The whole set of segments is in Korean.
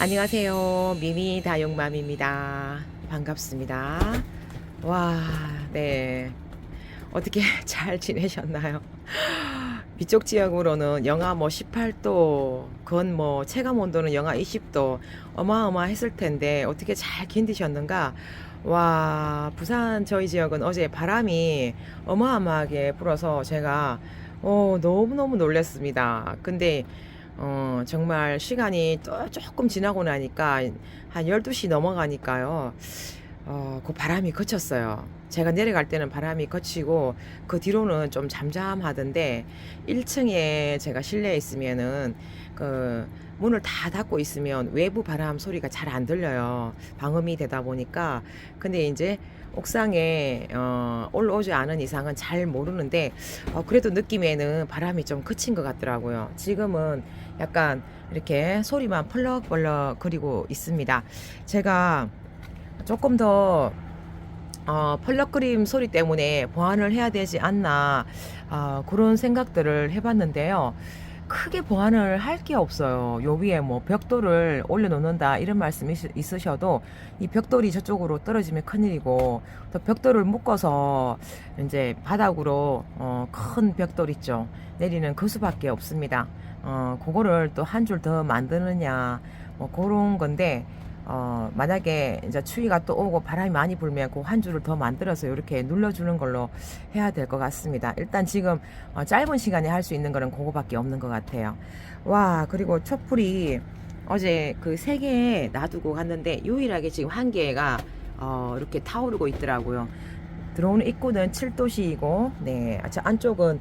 안녕하세요. 미미 다육맘입니다. 반갑습니다. 와, 네. 어떻게 잘 지내셨나요? 이쪽 지역으로는 영하 뭐 18도, 건 뭐 체감 온도는 영하 20도, 어마어마했을 텐데 어떻게 잘 견디셨는가? 와, 부산 저희 지역은 어제 바람이 어마어마하게 불어서 제가 너무너무 놀랐습니다. 근데 정말 시간이 또 조금 지나고 나니까 한 12시 넘어가니까요. 그 바람이 그쳤어요. 제가 내려갈 때는 바람이 그치고 그 뒤로는 좀 잠잠하던데 1층에 제가 실내에 있으면은 그 문을 다 닫고 있으면 외부 바람 소리가 잘 안 들려요. 방음이 되다 보니까. 근데 이제 옥상에 올라오지 않은 이상은 잘 모르는데 그래도 느낌에는 바람이 좀 그친 것 같더라고요. 지금은 약간 이렇게 소리만 펄럭펄럭 거리고 있습니다. 제가 조금 더 펄럭거림 소리 때문에 보완을 해야 되지 않나 그런 생각들을 해봤는데요. 크게 보완을 할 게 없어요. 요 위에 뭐 벽돌을 올려놓는다 이런 말씀 있으셔도 이 벽돌이 저쪽으로 떨어지면 큰일이고 또 벽돌을 묶어서 이제 바닥으로 큰 벽돌 있죠. 내리는 그 수밖에 없습니다. 그거를 또 한 줄 더 만드느냐 뭐 그런 건데 만약에 이제 추위가 또 오고 바람이 많이 불면 그 한 줄을 더 만들어서 이렇게 눌러주는 걸로 해야 될 것 같습니다. 일단 지금 짧은 시간에 할 수 있는 거는 그거밖에 없는 것 같아요. 와, 그리고 촛불이 어제 그 3개 놔두고 갔는데 유일하게 지금 1개가 이렇게 타오르고 있더라고요. 들어오는 입구는 7도씨이고, 네, 저 안쪽은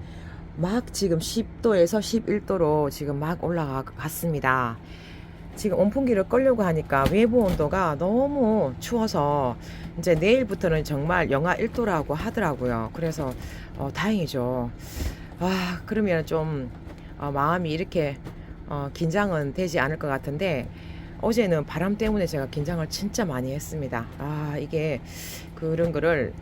막 지금 10도에서 11도로 지금 막 올라갔습니다. 지금 온풍기를 끌려고 하니까 외부 온도가 너무 추워서 이제 내일부터는 정말 영하 1도라고 하더라고요. 그래서 다행이죠. 그러면 좀 마음이 이렇게 긴장은 되지 않을 것 같은데 어제는 바람 때문에 제가 긴장을 진짜 많이 했습니다. 이게 그런 거를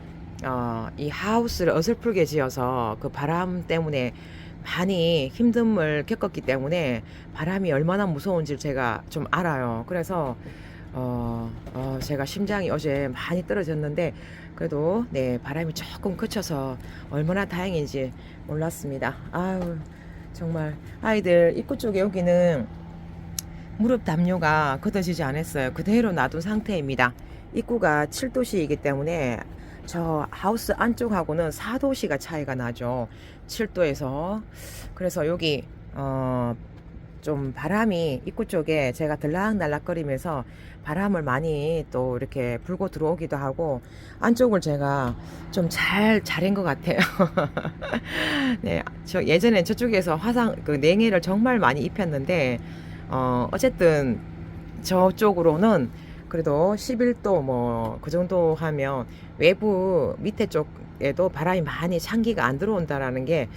이 하우스를 어설프게 지어서 그 바람 때문에 많이 힘듦을 겪었기 때문에 바람이 얼마나 무서운지 제가 좀 알아요. 그래서 제가 심장이 어제 많이 떨어졌는데 그래도 네 바람이 조금 그쳐서 얼마나 다행인지 몰랐습니다. 아유 정말 아이들 입구 쪽에 여기는 무릎 담요가 걷어지지 않았어요. 그대로 놔둔 상태입니다. 입구가 7도씨이기 때문에 저 하우스 안쪽하고는 4도씨가 차이가 나죠. 7도에서. 그래서 여기 좀 바람이 입구 쪽에 제가 들락날락거리면서 바람을 많이 또 이렇게 불고 들어오기도 하고 안쪽을 제가 좀 잘한 것 같아요. 네, 저 예전에 저쪽에서 화상 그 냉해를 정말 많이 입혔는데 어쨌든 저쪽으로는 그래도 11도 뭐 그 정도 하면 외부 밑에 쪽에도 바람이 많이 찬기가 안 들어온다라는 게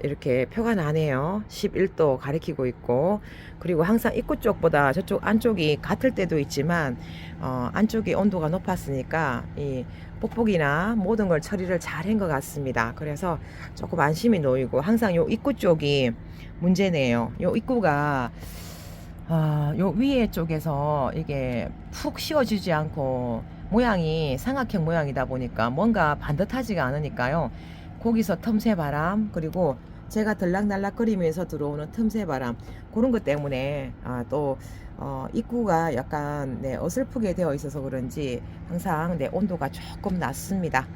이렇게 표가 나네요. 11도 가리키고 있고 그리고 항상 입구 쪽보다 저쪽 안쪽이 같을 때도 있지만 안쪽이 온도가 높았으니까 이 뽁뽁이나 모든 걸 처리를 잘 한 것 같습니다. 그래서 조금 안심이 놓이고 항상 요 입구 쪽이 문제네요. 요 입구가 요 위에 쪽에서 이게 푹 씌워지지 않고 모양이 삼각형 모양이다 보니까 뭔가 반듯하지가 않으니까요. 거기서 틈새 바람 그리고 제가 들락날락거리면서 들어오는 틈새 바람 그런 것 때문에 또 입구가 약간 네, 어설프게 되어 있어서 그런지 항상 네, 온도가 조금 낮습니다.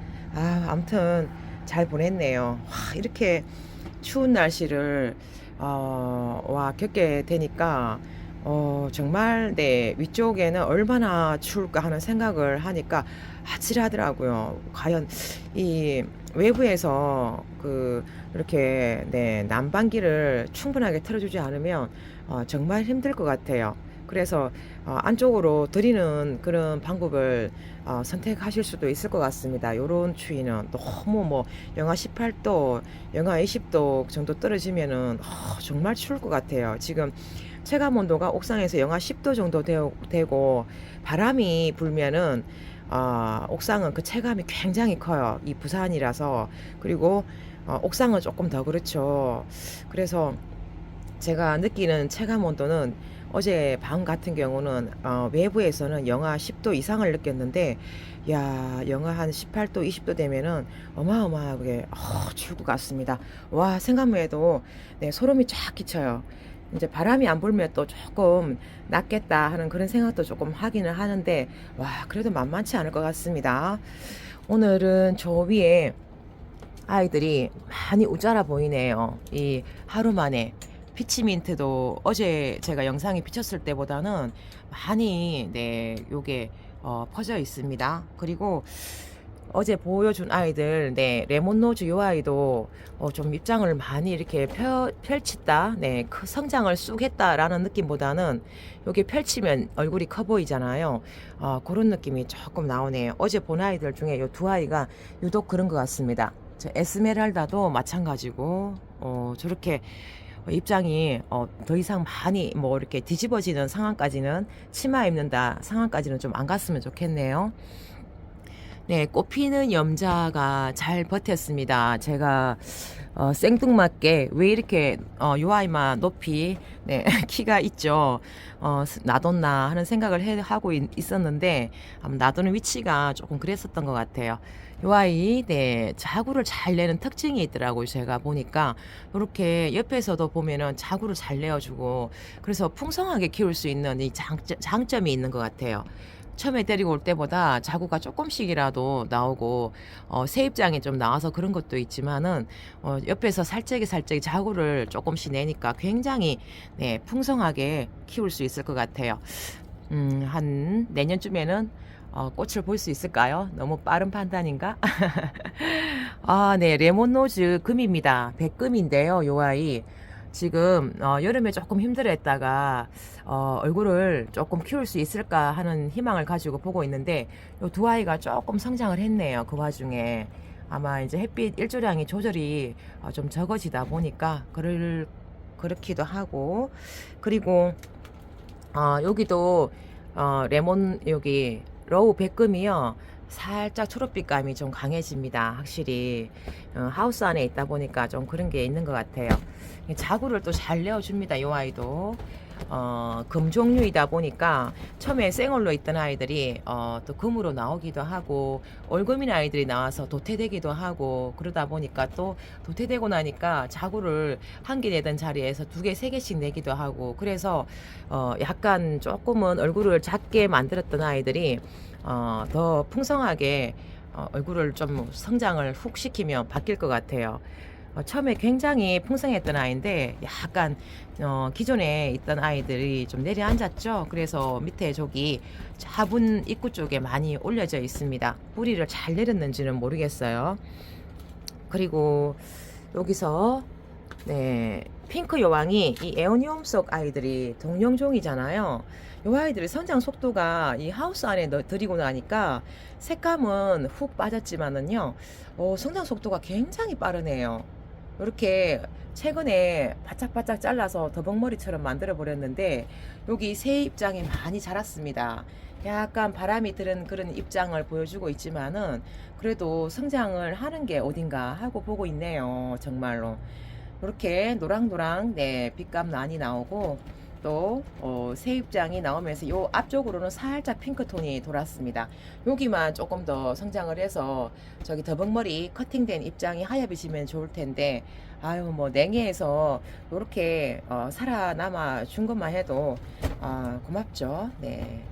아무튼 잘 보냈네요. 이렇게 추운 날씨를 와 겪게 되니까 정말 네 위쪽에는 얼마나 추울까 하는 생각을 하니까 아찔하더라고요. 과연 이 외부에서 그 이렇게 네 난방기를 충분하게 틀어주지 않으면 정말 힘들 것 같아요. 그래서 안쪽으로 들이는 그런 방법을 선택하실 수도 있을 것 같습니다. 요런 추위는 너무 뭐 영하 18도, 영하 20도 정도 떨어지면은 정말 추울 것 같아요. 지금 체감 온도가 옥상에서 영하 10도 정도 되고 바람이 불면은 옥상은 그 체감이 굉장히 커요. 이 부산이라서. 그리고 옥상은 조금 더 그렇죠. 그래서 제가 느끼는 체감 온도는 어제 밤 같은 경우는 외부에서는 영하 10도 이상을 느꼈는데, 야, 영하 한 18도, 20도 되면은 어마어마하게 추울 것 같습니다. 와, 생각만 해도 네, 소름이 쫙 끼쳐요. 이제 바람이 안 불면 또 조금 낫겠다 하는 그런 생각도 조금 하기는 하는데, 와, 그래도 만만치 않을 것 같습니다. 오늘은 저 위에 아이들이 많이 우짜라 보이네요. 이 하루 만에 피치민트도 어제 제가 영상에 비쳤을 때보다는 많이 네 요게 퍼져 있습니다. 그리고 어제 보여준 아이들, 네, 레몬노즈 요 아이도 좀 입장을 많이 이렇게 펼쳤다, 네, 성장을 쑥 했다라는 느낌보다는 여기 펼치면 얼굴이 커 보이잖아요. 그런 느낌이 조금 나오네요. 어제 본 아이들 중에 요 두 아이가 유독 그런 것 같습니다. 저 에스메랄다도 마찬가지고, 저렇게 입장이 더 이상 많이 뭐 이렇게 뒤집어지는 상황까지는, 치마 입는다 상황까지는 좀 안 갔으면 좋겠네요. 네, 꽃피는 염자가 잘 버텼습니다. 제가 생뚱맞게 왜 이렇게 요 아이만 높이 네, 키가 있죠. 놔뒀나 하는 생각을 하고 있었는데 놔두는 위치가 조금 그랬었던 것 같아요. 요 아이 네, 자구를 잘 내는 특징이 있더라고요. 제가 보니까 이렇게 옆에서도 보면은 자구를 잘 내어주고, 그래서 풍성하게 키울 수 있는 이 장점이 있는 것 같아요. 처음에 데리고 올 때보다 자구가 조금씩이라도 나오고 새 입장이 좀 나와서 그런 것도 있지만은 옆에서 살짝이 자구를 조금씩 내니까 굉장히 네, 풍성하게 키울 수 있을 것 같아요. 한 내년쯤에는 꽃을 볼 수 있을까요? 너무 빠른 판단인가? 아, 네, 레몬노즈 금입니다. 백금인데요, 요 아이. 지금 여름에 조금 힘들어했다가 얼굴을 조금 키울 수 있을까 하는 희망을 가지고 보고 있는데, 요 두 아이가 조금 성장을 했네요. 그 와중에 아마 이제 햇빛 일조량이 조절이 좀 적어지다 보니까 그렇기도 하고, 그리고 여기도 레몬 여기 로우 백금이요. 살짝 초록빛감이 좀 강해집니다. 확실히 하우스 안에 있다 보니까 좀 그런 게 있는 것 같아요. 자구를 또 잘 내어줍니다. 이 아이도 금 종류이다 보니까 처음에 생얼로 있던 아이들이 또 금으로 나오기도 하고, 올금인 아이들이 나와서 도태되기도 하고, 그러다 보니까 또 도태되고 나니까 자구를 한 개 내던 자리에서 두 개, 세 개씩 내기도 하고, 그래서 약간 조금은 얼굴을 작게 만들었던 아이들이 더 풍성하게 얼굴을 좀 성장을 훅 시키면 바뀔 것 같아요. 처음에 굉장히 풍성했던 아이인데 약간 기존에 있던 아이들이 좀 내려앉았죠. 그래서 밑에 저기 화분 입구 쪽에 많이 올려져 있습니다. 뿌리를 잘 내렸는지는 모르겠어요. 그리고 여기서 네, 핑크 여왕이 이 에어니움 속 아이들이 동령종이잖아요. 요 아이들의 성장 속도가 이 하우스 안에 들이고 나니까 색감은 훅 빠졌지만은요, 성장 속도가 굉장히 빠르네요. 이렇게 최근에 바짝바짝 잘라서 더벅머리처럼 만들어 버렸는데, 여기 새 입장이 많이 자랐습니다. 약간 바람이 드는 그런 입장을 보여주고 있지만은 그래도 성장을 하는 게 어딘가 하고 보고 있네요. 정말로 이렇게 노랑노랑 네, 빛감 많이 나오고, 또 새 입장이 나오면서 요 앞쪽으로는 살짝 핑크톤이 돌았습니다. 여기만 조금 더 성장을 해서 저기 더벅머리 커팅된 입장이 하얘지면 좋을 텐데, 아유 뭐 냉해에서 이렇게 살아남아 준 것만 해도 고맙죠. 네,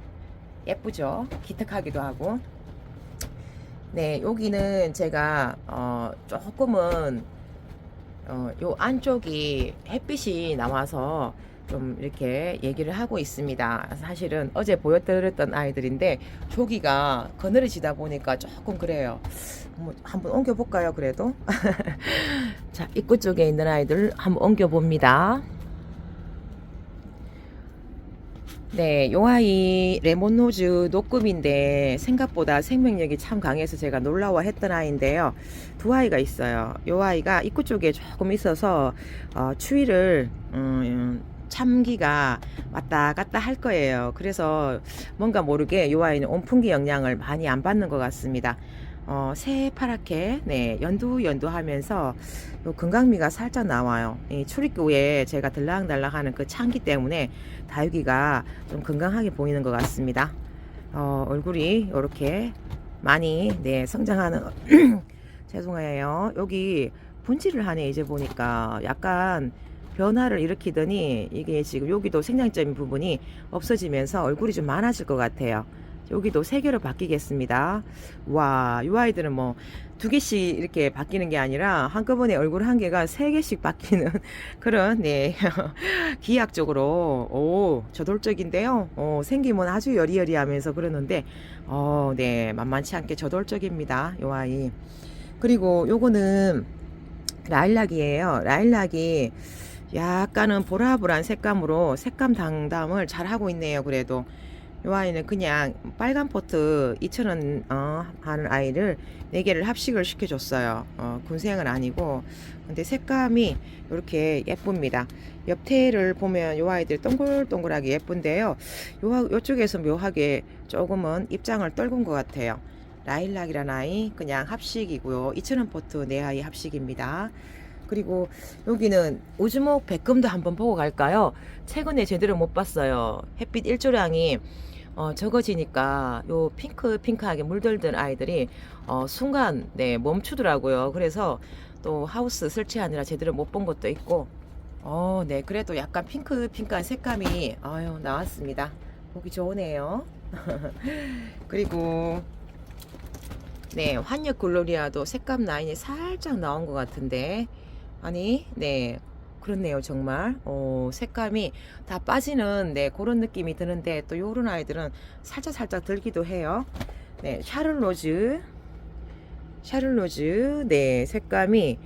예쁘죠. 기특하기도 하고. 네, 여기는 제가 조금은 요 안쪽이 햇빛이 나와서 좀 이렇게 얘기를 하고 있습니다. 사실은 어제 보여드렸던 아이들인데 조기가 그늘지다 보니까 조금 그래요. 뭐 한번 옮겨 볼까요? 그래도 자, 입구 쪽에 있는 아이들 한번 옮겨 봅니다. 네, 요 아이 레몬노즈 녹금인데 생각보다 생명력이 참 강해서 제가 놀라워했던 아이인데요. 두 아이가 있어요. 요 아이가 입구 쪽에 조금 있어서 추위를 참기가 왔다 갔다 할 거예요. 그래서 뭔가 모르게 요 아이는 온풍기 영향을 많이 안 받는 것 같습니다. 새파랗게 네 연두하면서 요 건강미가 살짝 나와요. 이 출입구에 제가 들락달락하는 그 창기 때문에 다육이가 좀 건강하게 보이는 것 같습니다. 얼굴이 이렇게 많이 네 성장하는 죄송해요. 여기 분칠을 하네. 이제 보니까 약간 변화를 일으키더니 이게 지금 여기도 생장점인 부분이 없어지면서 얼굴이 좀 많아질 것 같아요. 여기도 3개로 바뀌겠습니다. 와, 이 아이들은 뭐 2개씩 이렇게 바뀌는 게 아니라 한꺼번에 얼굴 1개가 3개씩 바뀌는 그런 네 기하학적으로 저돌적인데요. 생기면 아주 여리여리하면서 그러는데 네 만만치 않게 저돌적입니다. 이 아이. 그리고 요거는 라일락이에요. 라일락이 약간은 보라보라한 색감으로 색감 당담을 잘 하고 있네요. 그래도 이 아이는 그냥 빨간 포트 2,000원 하는 아이를 4개를 합식을 시켜줬어요. 군생은 아니고. 근데 색감이 이렇게 예쁩니다. 옆태를 보면 이 아이들 동글동글하게 예쁜데요. 요쪽에서 묘하게 조금은 입장을 떨군 것 같아요. 라일락이란 아이 그냥 합식이고요. 2,000원 포트 4아이 합식입니다. 그리고 여기는 우주목 백금도 한번 보고 갈까요? 최근에 제대로 못 봤어요. 햇빛 일조량이 적어지니까 요 핑크하게 물들던 아이들이 순간 네 멈추더라고요. 그래서 또 하우스 설치하느라 제대로 못 본 것도 있고 네 그래도 약간 핑크한 색감이 나왔습니다. 보기 좋으네요. 그리고 네 환역 글로리아도 색감 라인이 살짝 나온 것 같은데 아니 네 그렇네요. 정말 색감이 다 빠지는 네 그런 느낌이 드는데 또 요런 아이들은 살짝 들기도 해요. 네 샤를로즈 네 색감이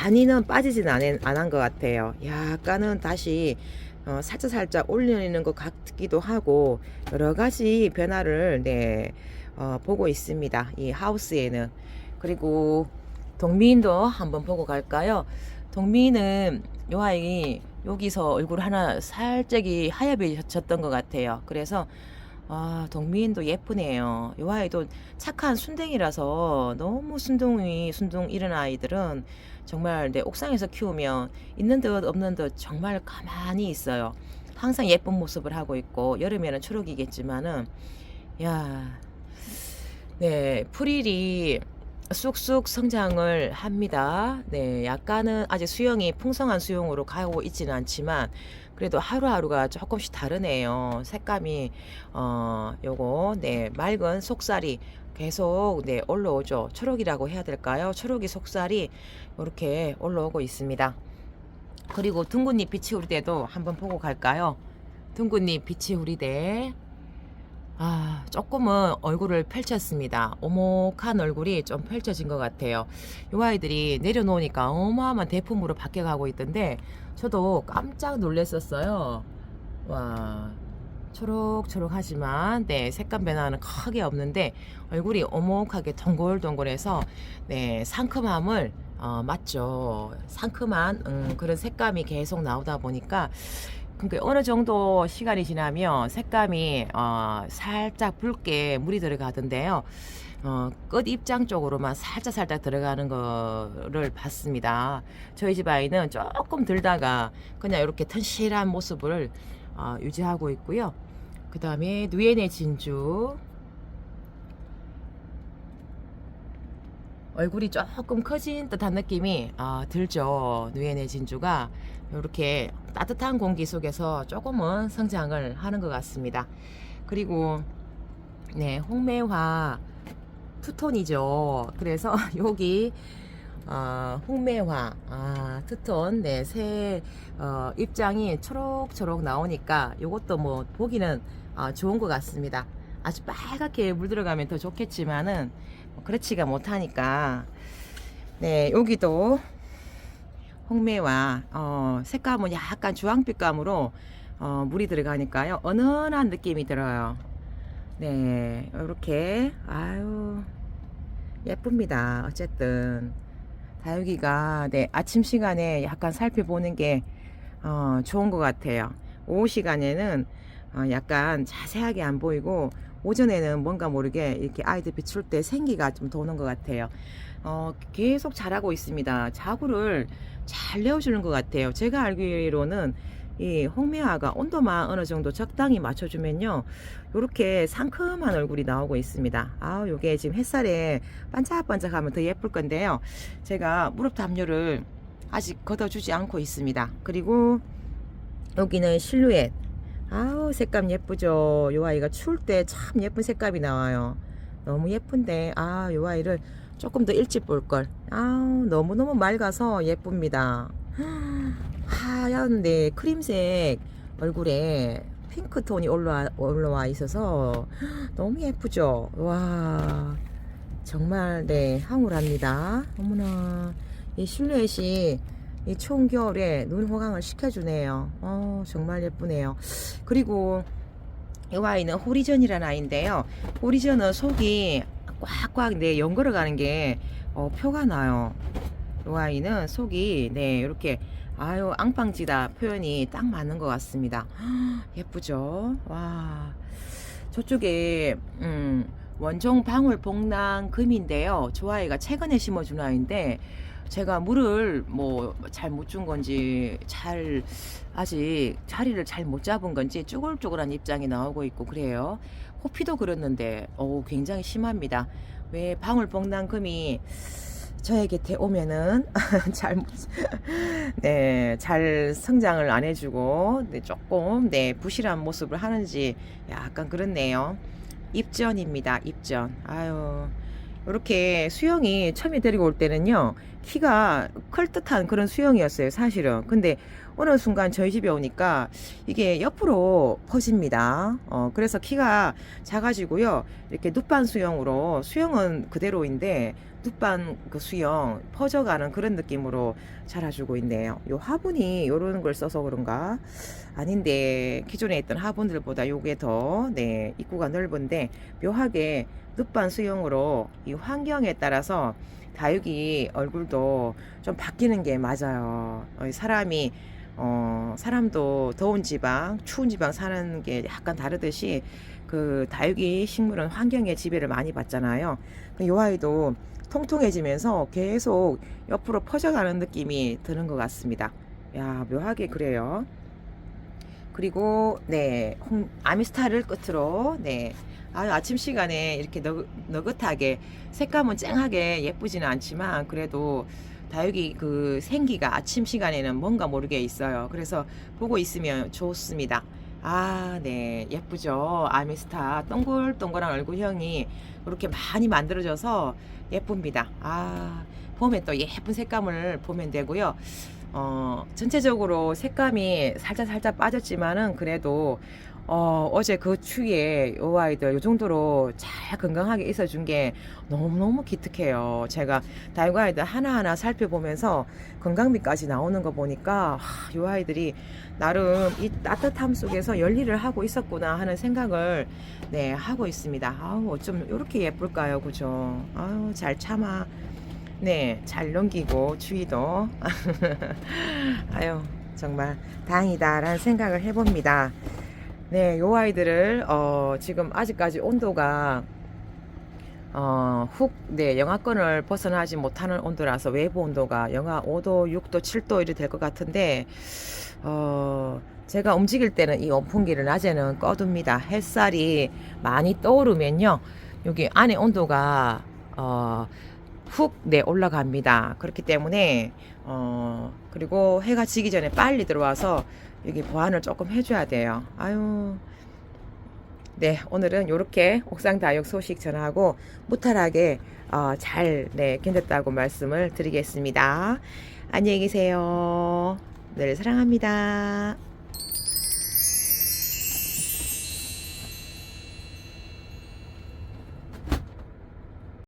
많이는 빠지진 않은 것 같아요. 약간은 다시 살짝 올리는 것 같기도 하고 여러 가지 변화를 네 보고 있습니다. 이 하우스에는. 그리고 동미인도 한번 보고 갈까요? 동미는 요 아이 여기서 얼굴 하나 살짝이 하얘졌던 것 같아요. 그래서 동미인도 예쁘네요. 요 아이도 착한 순댕이라서 너무 순둥 이런 아이들은 정말 내 옥상에서 키우면 있는 듯 없는 듯 정말 가만히 있어요. 항상 예쁜 모습을 하고 있고 여름에는 초록이겠지만은 네 프릴이 쑥쑥 성장을 합니다. 네, 약간은 아직 수영이 풍성한 수영으로 가고 있지는 않지만 그래도 하루하루가 조금씩 다르네요. 색감이 요거 네 맑은 속살이 계속 네 올라오죠. 초록이라고 해야 될까요? 초록이 속살이 이렇게 올라오고 있습니다. 그리고 둥근잎 비치우리대도 한번 보고 갈까요? 둥근잎 비치우리대 조금은 얼굴을 펼쳤습니다. 오목한 얼굴이 좀 펼쳐진 것 같아요. 이 아이들이 내려놓으니까 어마어마한 대품으로 바뀌어가고 있던데 저도 깜짝 놀랐었어요. 와 초록초록하지만 네 색감 변화는 크게 없는데 얼굴이 오목하게 동글동글해서 네 상큼함을 맞죠. 상큼한 그런 색감이 계속 나오다 보니까 그러니까 어느 정도 시간이 지나면 색감이 살짝 붉게 물이 들어가던데요. 끝 입장 쪽으로만 살짝 들어가는 거를 봤습니다. 저희 집 아이는 조금 들다가 그냥 이렇게 튼실한 모습을 유지하고 있고요. 그 다음에 누에네 진주 얼굴이 조금 커진 듯한 느낌이 들죠. 누에네 진주가 이렇게 따뜻한 공기 속에서 조금은 성장을 하는 것 같습니다. 그리고 네 홍매화 투톤이죠. 그래서 여기 홍매화 투톤 네 새 입장이 초록초록 나오니까 이것도 뭐 보기는 좋은 것 같습니다. 아주 빨갛게 물들어가면 더 좋겠지만은 그렇지가 못하니까 네 여기도 홍매화 색감은 약간 주황빛감으로 물이 들어가니까요 은은한 느낌이 들어요. 네 이렇게 아유 예쁩니다. 어쨌든 다육이가 네 아침 시간에 약간 살펴보는 게 좋은 것 같아요. 오후 시간에는 약간 자세하게 안 보이고 오전에는 뭔가 모르게 이렇게 아이들 비출 때 생기가 좀 도는 것 같아요. 계속 자라고 있습니다. 자구를 잘 내어주는 것 같아요. 제가 알기로는 이 홍매화가 온도만 어느 정도 적당히 맞춰주면요, 요렇게 상큼한 얼굴이 나오고 있습니다. 아, 요게 지금 햇살에 반짝반짝하면 더 예쁠 건데요. 제가 무릎 담요를 아직 걷어주지 않고 있습니다. 그리고 여기는 실루엣. 아우, 색감 예쁘죠. 요 아이가 추울 때 참 예쁜 색감이 나와요. 너무 예쁜데, 아, 요 아이를 조금 더 일찍 볼 걸. 아우, 너무너무 맑아서 예쁩니다. 하얀데 크림색 얼굴에 핑크톤이 올라와 있어서 너무 예쁘죠. 와, 정말 네, 황홀합니다. 어머나, 이 실루엣이 이 추운 겨울에 눈 호강을 시켜주네요. 정말 예쁘네요. 그리고 이 아이는 호리전이라는 아이인데요. 호리전은 속이 꽉꽉 네, 연걸어 가는 게 표가 나요. 이 아이는 속이 네, 이렇게 아유, 앙팡지다 표현이 딱 맞는 것 같습니다. 예쁘죠? 와, 저쪽에 원종 방울 복랑 금인데요. 저 아이가 최근에 심어준 아이인데 제가 물을 뭐 잘 못 준 건지 아직 자리를 잘 못 잡은 건지 쭈글쭈글한 입장이 나오고 있고 그래요. 호피도 그렇는데 굉장히 심합니다. 왜 방울복랑금이 저의 곁에 오면은 잘 성장을 안 해주고 조금 부실한 모습을 하는지 약간 그렇네요. 입전입니다. 입전. 아유, 이렇게 수영이 처음에 데리고 올 때는요, 키가 클 듯한 그런 수영이었어요, 사실은. 근데 어느 순간 저희 집에 오니까 이게 옆으로 퍼집니다. 그래서 키가 작아지고요, 이렇게 눕반 수영으로, 수영은 그대로인데 눕반 그 수영 퍼져가는 그런 느낌으로 자라주고 있네요. 요 화분이 요런 걸 써서 그런가 아닌데, 기존에 있던 화분들보다 요게 더 입구가 넓은데 묘하게 눕반 수영으로 이 환경에 따라서 다육이 얼굴도 좀 바뀌는 게 맞아요. 사람도 더운 지방, 추운 지방 사는 게 약간 다르듯이 그 다육이 식물은 환경에 지배를 많이 받잖아요. 요 아이도 통통해지면서 계속 옆으로 퍼져가는 느낌이 드는 것 같습니다. 야, 묘하게 그래요. 그리고 아미스타를 끝으로 아침 시간에 이렇게 너긋하게, 색감은 쨍하게 예쁘지는 않지만 그래도 다육이 그 생기가 아침 시간에는 뭔가 모르게 있어요. 그래서 보고 있으면 좋습니다. 아, 네, 예쁘죠. 아미스타 동글동글한 얼굴형이 이렇게 많이 만들어져서 예쁩니다. 아, 봄에 또 예쁜 색감을 보면 되고요. 전체적으로 색감이 살짝 빠졌지만은 그래도 어제 그 추위에 요 아이들 요 정도로 잘 건강하게 있어준 게 너무너무 기특해요. 제가 다육이 아이들 하나하나 살펴보면서 건강미까지 나오는 거 보니까 요 아이들이 나름 이 따뜻함 속에서 열일을 하고 있었구나 하는 생각을 하고 있습니다. 아우, 어쩜 이렇게 예쁠까요, 그죠? 아우, 잘 참아. 잘 넘기고 추위도 아유, 정말 다행이다라는 생각을 해봅니다. 요 아이들을 지금 아직까지 온도가 영하권을 벗어나지 못하는 온도라서 외부 온도가 영하 5도, 6도, 7도 이렇게 될 것 같은데 제가 움직일 때는 이 온풍기를 낮에는 꺼둡니다. 햇살이 많이 떠오르면요, 여기 안에 온도가 올라갑니다. 그렇기 때문에 그리고 해가 지기 전에 빨리 들어와서 여기 보완을 조금 해줘야 돼요. 아유, 오늘은 이렇게 옥상 다육 소식 전하고 무탈하게 잘 견뎠다고 말씀을 드리겠습니다. 안녕히 계세요. 늘 사랑합니다.